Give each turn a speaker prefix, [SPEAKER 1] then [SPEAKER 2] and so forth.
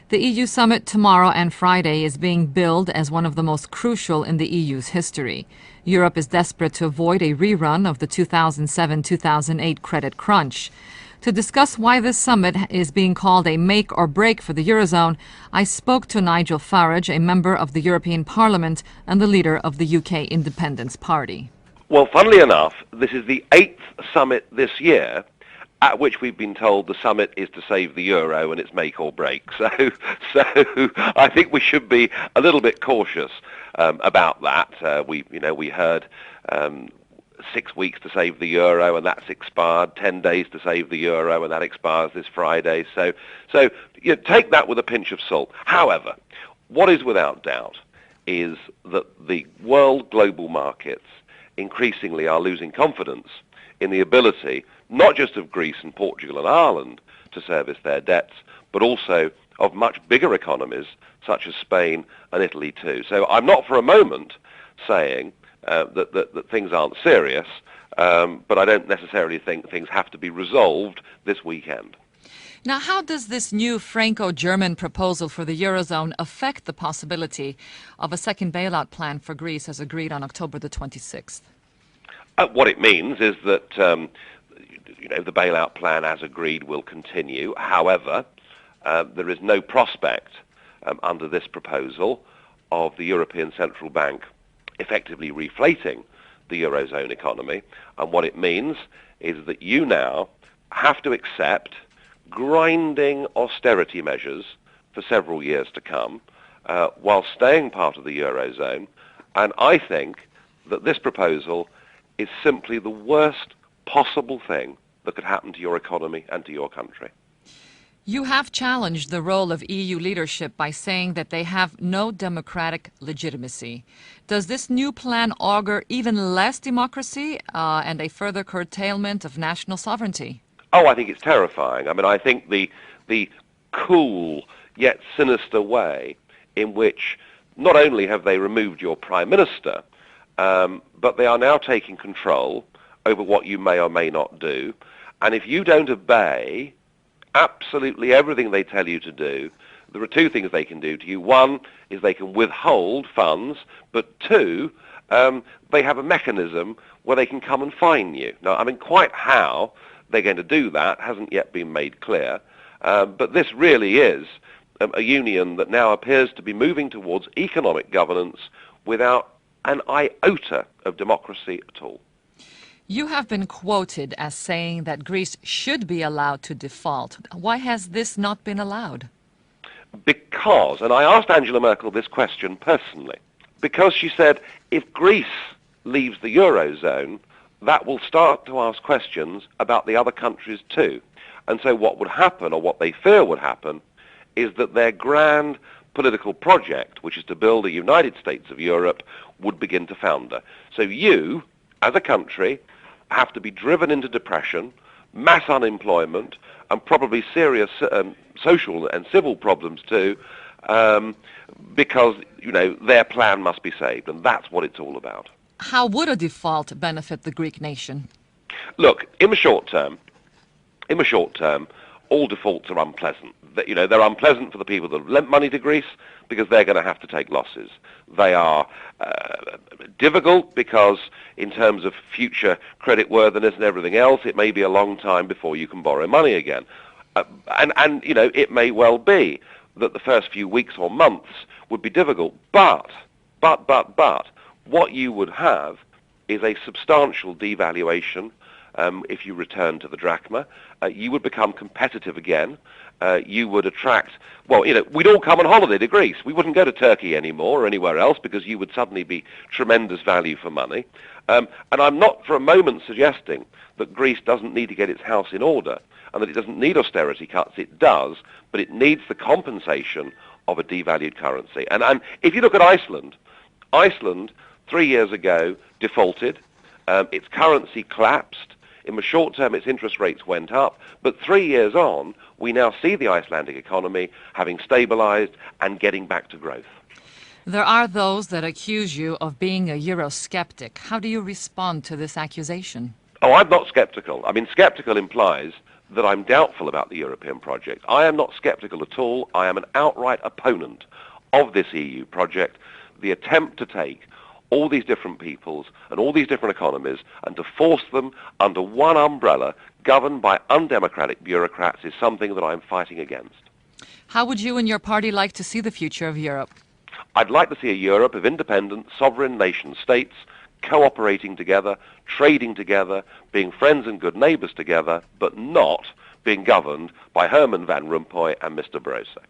[SPEAKER 1] The EU summit tomorrow and Friday is being billed as one of the most crucial in the EU's history. Europe is desperate to avoid a rerun of the 2007-2008 credit crunch. To discuss why this summit is being called a make or break for the Eurozone, I spoke to Nigel Farage, a member of the European Parliament and the leader of the UK Independence Party.
[SPEAKER 2] Well, funnily enough, this is the 8th summit this year at which we've been told the summit is to save the euro and it's make or break. So I think we should be a little bit cautious about that. We heard 6 weeks to save the euro and that's expired, 10 days to save the euro and that expires this Friday. So take that with a pinch of salt. However, what is without doubt is that the world global markets increasingly are losing confidence in the ability not just of Greece and Portugal and Ireland to service their debts, but also of much bigger economies such as Spain and Italy too. So I'm not for a moment saying that things aren't serious, but I don't necessarily think things have to be resolved this weekend.
[SPEAKER 1] Now, how does this new Franco-German proposal for the Eurozone affect the possibility of a second bailout plan for Greece as agreed on October the 26th?
[SPEAKER 2] What it means is that the bailout plan as agreed will continue. However, there is no prospect under this proposal of the European Central Bank effectively reflating the Eurozone economy. And what it means is that you now have to accept grinding austerity measures for several years to come while staying part of the Eurozone. And I think that this proposal is simply the worst possible thing that could happen to your economy and to your country.
[SPEAKER 1] You have challenged the role of EU leadership by saying that they have no democratic legitimacy. Does this new plan augur even less democracy and a further curtailment of national sovereignty?
[SPEAKER 2] Oh, I think it's terrifying. I mean, I think the cool yet sinister way in which not only have they removed your prime minister, but they are now taking control over what you may or may not do. And if you don't obey absolutely everything they tell you to do, there are two things they can do to you. One is they can withhold funds, but two, they have a mechanism where they can come and fine you. Now, I mean, quite how they're going to do that hasn't yet been made clear, but this really is a union that now appears to be moving towards economic governance without an iota of democracy at all.
[SPEAKER 1] You have been quoted as saying that Greece should be allowed to default. Why has this not been allowed?
[SPEAKER 2] Because, and I asked Angela Merkel this question personally, because she said if Greece leaves the Eurozone, that will start to ask questions about the other countries too. And so what would happen, or what they fear would happen, is that their grand political project, which is to build a United States of Europe, would begin to founder. So you, as a country, have to be driven into depression, mass unemployment, and probably serious social and civil problems too, because, their plan must be saved, and that's what it's all about.
[SPEAKER 1] How would a default benefit the Greek nation?
[SPEAKER 2] Look, in the short term, all defaults are unpleasant. They're unpleasant for the people that have lent money to Greece because they're going to have to take losses. They are difficult because in terms of future creditworthiness and everything else, it may be a long time before you can borrow money again. And it may well be that the first few weeks or months would be difficult. But, what you would have is a substantial devaluation. If you return to the drachma, you would become competitive again. You would attract, we'd all come on holiday to Greece. We wouldn't go to Turkey anymore or anywhere else because you would suddenly be tremendous value for money. And I'm not for a moment suggesting that Greece doesn't need to get its house in order and that it doesn't need austerity cuts. It does, but it needs the compensation of a devalued currency. And if you look at Iceland 3 years ago defaulted. Its currency collapsed. In the short term, its interest rates went up, but 3 years on, we now see the Icelandic economy having stabilized and getting back to growth.
[SPEAKER 1] There are those that accuse you of being a Eurosceptic. How do you respond to this accusation?
[SPEAKER 2] Oh, I'm not skeptical. I mean, skeptical implies that I'm doubtful about the European project. I am not sceptical at all. I am an outright opponent of this EU project, the attempt to take all these different peoples and all these different economies and to force them under one umbrella governed by undemocratic bureaucrats is something that I'm fighting against.
[SPEAKER 1] How would you and your party like to see the future of Europe?
[SPEAKER 2] I'd like to see a Europe of independent, sovereign nation states cooperating together, trading together, being friends and good neighbours together, but not being governed by Herman Van Rompuy and Mr. Barroso.